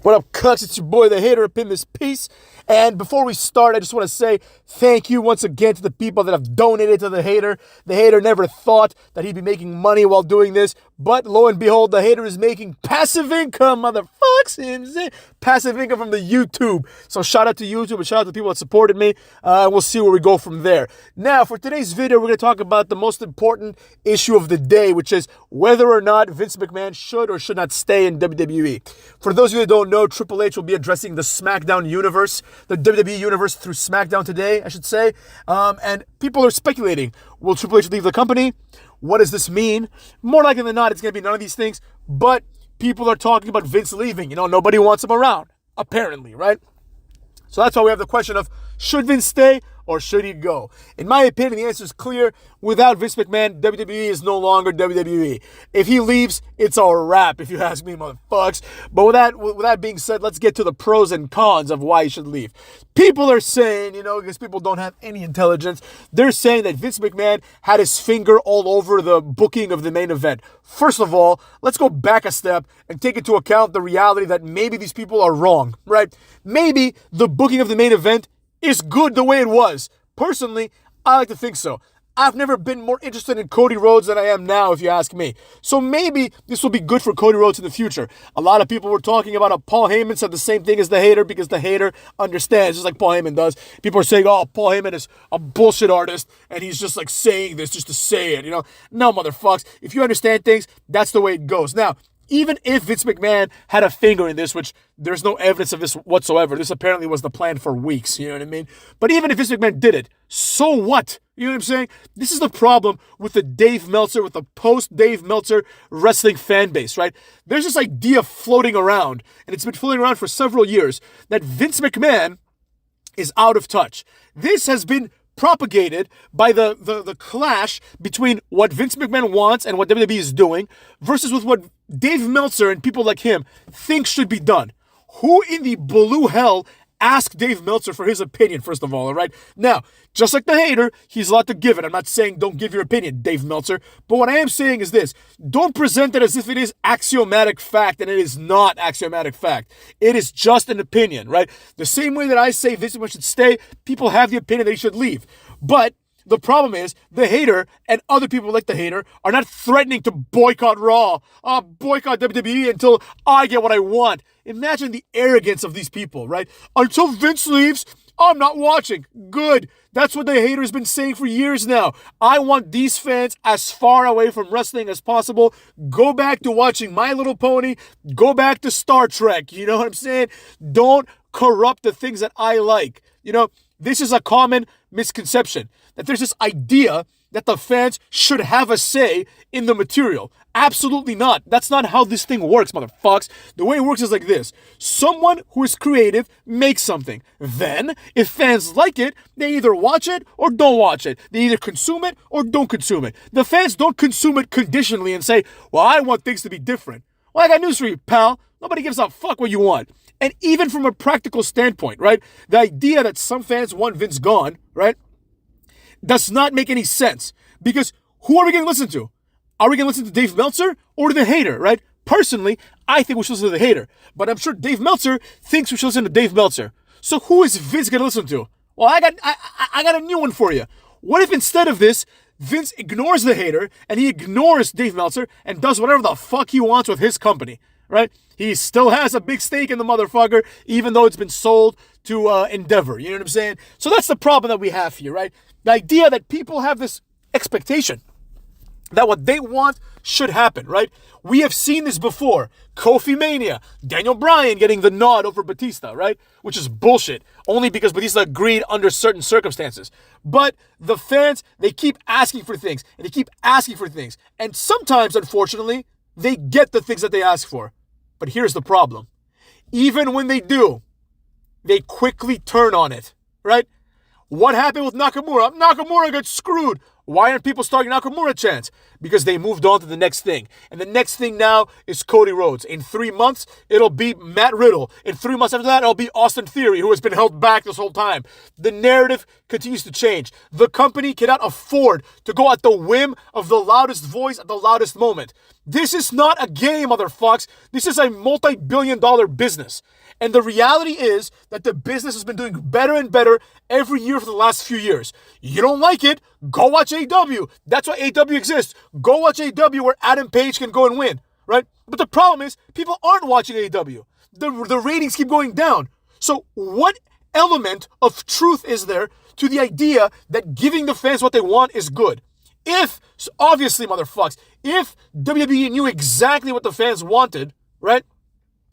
What up, cucks? It's your boy, the hater, up in this piece. And before we start, I just want to say thank you once again to the people that have donated to the hater. The hater never thought that he'd be making money while doing this, but lo and behold, the hater is making passive income, motherfucks. Passive income from the YouTube. So shout out to YouTube and shout out to the people that supported me. We'll see where we go from there. Now, for today's video, we're going to talk about the most important issue of the day, which is whether or not Vince McMahon should or should not stay in WWE. For those of you that don't know, Triple H will be addressing the SmackDown universe, the WWE universe through SmackDown today, I should say. And people are speculating, will Triple H leave the company? What does this mean? More likely than not, it's going to be none of these things. But people are talking about Vince leaving. You know, nobody wants him around, apparently, right? So that's why we have the question of, should Vince stay or should he go? In my opinion, the answer is clear. Without Vince McMahon, WWE is no longer WWE. If he leaves, it's a wrap, if you ask me, motherfucks. But with that being said, let's get to the pros and cons of why he should leave. People are saying, because people don't have any intelligence, they're saying that Vince McMahon had his finger all over the booking of the main event. First of all, let's go back a step and take into account the reality that maybe these people are wrong, right? Maybe the booking of the main event is good the way it was. Personally, I like to think so. I've never been more interested in Cody Rhodes than I am now, if you ask me. So maybe this will be good for Cody Rhodes in the future. A lot of people were talking about how Paul Heyman said the same thing as the hater because the hater understands, just like Paul Heyman does. People are saying, oh, Paul Heyman is a bullshit artist, and he's just like saying this just to say it, No, motherfucks. If you understand things, that's the way it goes. Now, even if Vince McMahon had a finger in this, which there's no evidence of this whatsoever, this apparently was the plan for weeks, you know what I mean? But even if Vince McMahon did it, so what? You know what I'm saying? This is the problem with the Dave Meltzer, with the post-Dave Meltzer wrestling fan base, right? There's this idea floating around, and it's been floating around for several years, that Vince McMahon is out of touch. This has been propagated by the clash between what Vince McMahon wants and what WWE is doing versus with what Dave Meltzer and people like him think should be done. Who in the blue hell asked Dave Meltzer for his opinion, first of all right? Now, just like the hater, he's allowed to give it. I'm not saying don't give your opinion, Dave Meltzer. But what I am saying is this. Don't present it as if it is axiomatic fact, and it is not axiomatic fact. It is just an opinion, right? The same way that I say Vince McMahon should stay, people have the opinion that he should leave. But the problem is the hater and other people like the hater are not threatening to boycott Raw, boycott WWE until I get what I want. Imagine the arrogance of these people, right? Until Vince leaves, I'm not watching. Good. That's what the hater has been saying for years now. I want these fans as far away from wrestling as possible. Go back to watching My Little Pony. Go back to Star Trek. You know what I'm saying? Don't corrupt the things that I like. This is a common misconception, that there's this idea that the fans should have a say in the material. Absolutely not. That's not how this thing works, motherfucks. The way it works is like this. Someone who is creative makes something. Then, if fans like it, they either watch it or don't watch it. They either consume it or don't consume it. The fans don't consume it conditionally and say, well, I want things to be different. Well, I got news for you, pal. Nobody gives a fuck what you want. And even from a practical standpoint, right? The idea that some fans want Vince gone, right, does not make any sense. Because who are we going to listen to? Are we going to listen to Dave Meltzer or to the hater, right? Personally, I think we should listen to the hater. But I'm sure Dave Meltzer thinks we should listen to Dave Meltzer. So who is Vince going to listen to? Well, I got a new one for you. What if instead of this, Vince ignores the hater and he ignores Dave Meltzer and does whatever the fuck he wants with his company, right? He still has a big stake in the motherfucker, even though it's been sold to Endeavor. You know what I'm saying? So that's the problem that we have here, right? The idea that people have this expectation that what they want should happen, right? We have seen this before. Kofi Mania, Daniel Bryan getting the nod over Batista, right? Which is bullshit, only because Batista agreed under certain circumstances. But the fans, they keep asking for things, and they keep asking for things. And sometimes, unfortunately, they get the things that they ask for. But here's the problem. Even when they do, they quickly turn on it, right? What happened with Nakamura? Nakamura got screwed. Why aren't people starting Nakamura chants? Because they moved on to the next thing. And the next thing now is Cody Rhodes. In 3 months, it'll be Matt Riddle. In 3 months after that, it'll be Austin Theory, who has been held back this whole time. The narrative continues to change. The company cannot afford to go at the whim of the loudest voice at the loudest moment. This is not a game, motherfucks. This is a multi-billion-dollar business. And the reality is that the business has been doing better and better every year for the last few years. You don't like it? Go watch AEW. That's why AEW exists. Go watch AEW where Adam Page can go and win, right? But the problem is people aren't watching AEW. The ratings keep going down. So what element of truth is there to the idea that giving the fans what they want is good? Obviously, motherfucks, if WWE knew exactly what the fans wanted, right,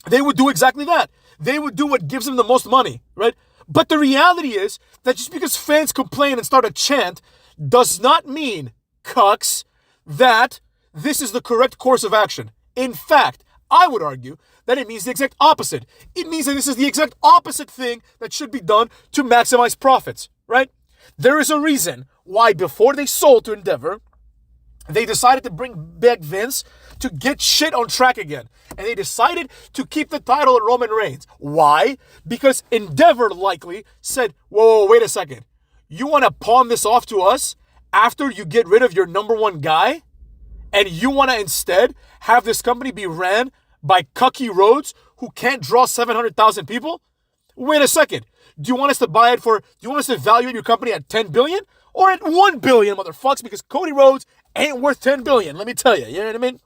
they would do exactly that. They would do what gives them the most money, right? But the reality is that just because fans complain and start a chant does not mean, cucks, that this is the correct course of action. In fact, I would argue that it means the exact opposite. It means that this is the exact opposite thing that should be done to maximize profits, right? There is a reason why before they sold to Endeavor, they decided to bring back Vince to get shit on track again. And they decided to keep the title at Roman Reigns. Why? Because Endeavor likely said, whoa, wait a second. You want to pawn this off to us after you get rid of your number one guy? And you want to instead have this company be ran by Cucky Rhodes, who can't draw 700,000 people? Wait a second. Do you want us to evaluate your company at 10 billion or at 1 billion, motherfucks? Because Cody Rhodes ain't worth 10 billion, let me tell you. You know what I mean?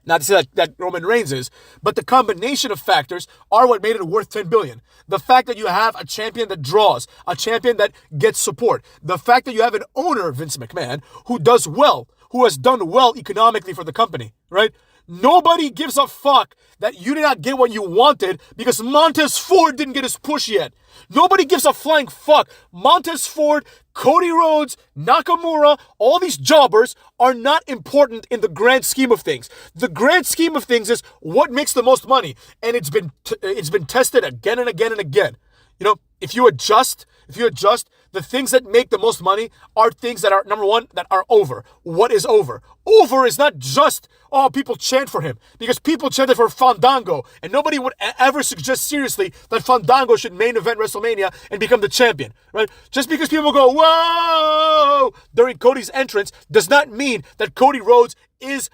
Not to say that Roman Reigns is, but the combination of factors are what made it worth 10 billion. The fact that you have a champion that draws, a champion that gets support, the fact that you have an owner, Vince McMahon, who does well, who has done well economically for the company, right? Nobody gives a fuck that you did not get what you wanted because Montez Ford didn't get his push yet. Nobody gives a flying fuck. Montez Ford, Cody Rhodes, Nakamura, all these jobbers are not important in the grand scheme of things. The grand scheme of things is what makes the most money, and it's been tested again and again and again. You know, if you adjust, the things that make the most money are things that are, number one, that are over. What is over? Over is not just, people chant for him. Because people chanted for Fandango. And nobody would ever suggest seriously that Fandango should main event WrestleMania and become the champion, right? Just because people go, whoa, during Cody's entrance does not mean that Cody Rhodes is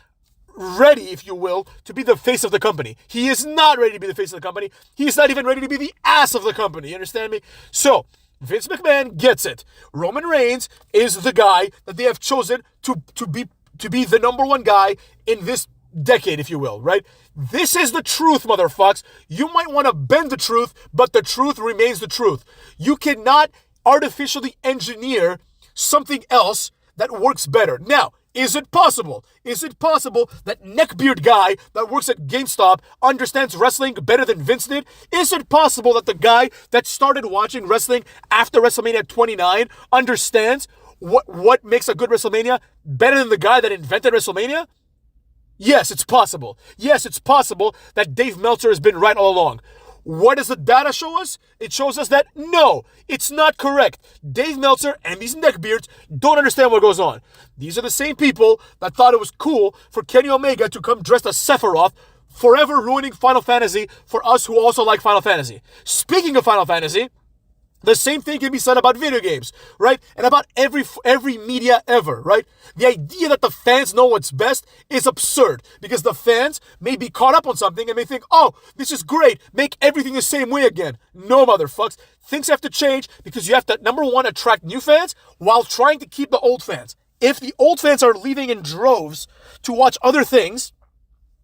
ready, if you will, to be the face of the company. He is not ready to be the face of the company. He is not even ready to be the ass of the company. You understand me? So, Vince McMahon gets it. Roman Reigns is the guy that they have chosen to be the number one guy in this decade, if you will, right? This is the truth, motherfucks. You might want to bend the truth, but the truth remains the truth. You cannot artificially engineer something else that works better. Now, is it possible? Is it possible that neckbeard guy that works at GameStop understands wrestling better than Vince did? Is it possible that the guy that started watching wrestling after WrestleMania 29 understands what makes a good WrestleMania better than the guy that invented WrestleMania? Yes, it's possible. Yes, it's possible that Dave Meltzer has been right all along. What does the data show us? It shows us that no, it's not correct. Dave Meltzer and these neckbeards don't understand what goes on. These are the same people that thought it was cool for Kenny Omega to come dressed as Sephiroth, forever ruining Final Fantasy for us who also like Final Fantasy. Speaking of Final Fantasy, the same thing can be said about video games, right? And about every media ever, right? The idea that the fans know what's best is absurd because the fans may be caught up on something and may think, oh, this is great, make everything the same way again. No, motherfucks. Things have to change because you have to, number one, attract new fans while trying to keep the old fans. If the old fans are leaving in droves to watch other things,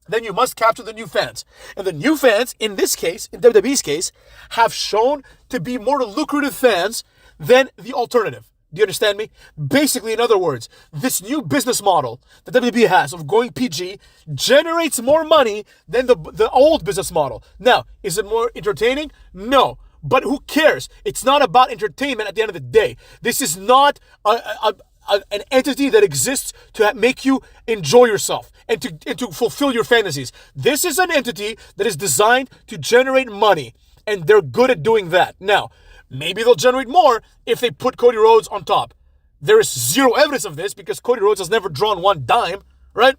then you must capture the new fans. And the new fans, in this case, in WWE's case, have shown to be more lucrative fans than the alternative. Do you understand me? Basically, in other words, this new business model that WWE has of going PG generates more money than the old business model. Now, is it more entertaining? No. But who cares? It's not about entertainment at the end of the day. This is not an entity that exists to make you enjoy yourself and to fulfill your fantasies. This is an entity that is designed to generate money, and they're good at doing that. Now, maybe they'll generate more if they put Cody Rhodes on top. There is zero evidence of this because Cody Rhodes has never drawn one dime, right?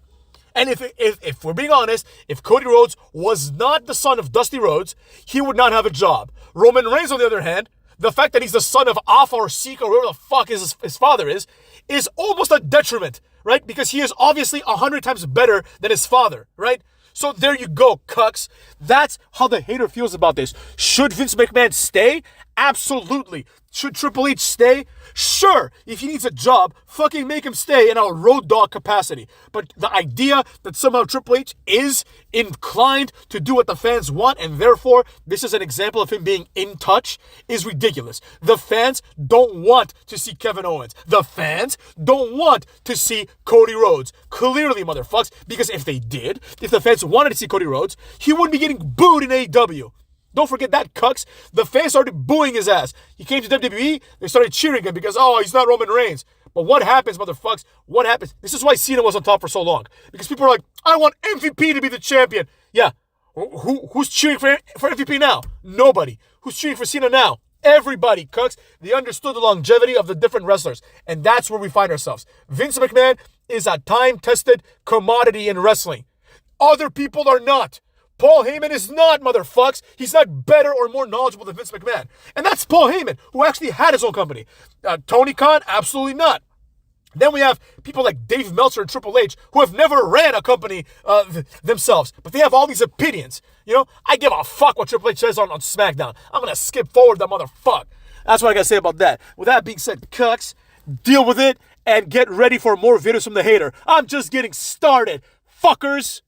And if we're being honest, if Cody Rhodes was not the son of Dusty Rhodes, he would not have a job. Roman Reigns, on the other hand, the fact that he's the son of Alpha or Sika or whoever the fuck his father is almost a detriment, right? Because he is obviously 100 times better than his father, right? So there you go, cucks. That's how the hater feels about this. Should Vince McMahon stay? Absolutely. Should Triple H stay? Sure. If he needs a job, fucking make him stay in a road dog capacity. But the idea that somehow Triple H is inclined to do what the fans want, and therefore this is an example of him being in touch, is ridiculous. The fans don't want to see Kevin Owens. The fans don't want to see Cody Rhodes. Clearly, motherfucks, because if they did, if the fans wanted to see Cody Rhodes, he wouldn't be getting booed in AEW. Don't forget that, cucks. The fans started booing his ass. He came to WWE, they started cheering him because, oh, he's not Roman Reigns. But what happens, motherfucks? What happens? This is why Cena was on top for so long. Because people are like, I want MVP to be the champion. Yeah. Who's cheering for MVP now? Nobody. Who's cheering for Cena now? Everybody, cucks. They understood the longevity of the different wrestlers. And that's where we find ourselves. Vince McMahon is a time-tested commodity in wrestling. Other people are not. Paul Heyman is not, motherfucks. He's not better or more knowledgeable than Vince McMahon. And that's Paul Heyman, who actually had his own company. Tony Khan, absolutely not. Then we have people like Dave Meltzer and Triple H, who have never ran a company themselves, but they have all these opinions. You know, I give a fuck what Triple H says on SmackDown. I'm going to skip forward that motherfucker. That's what I got to say about that. With that being said, cucks, deal with it and get ready for more videos from the hater. I'm just getting started, fuckers.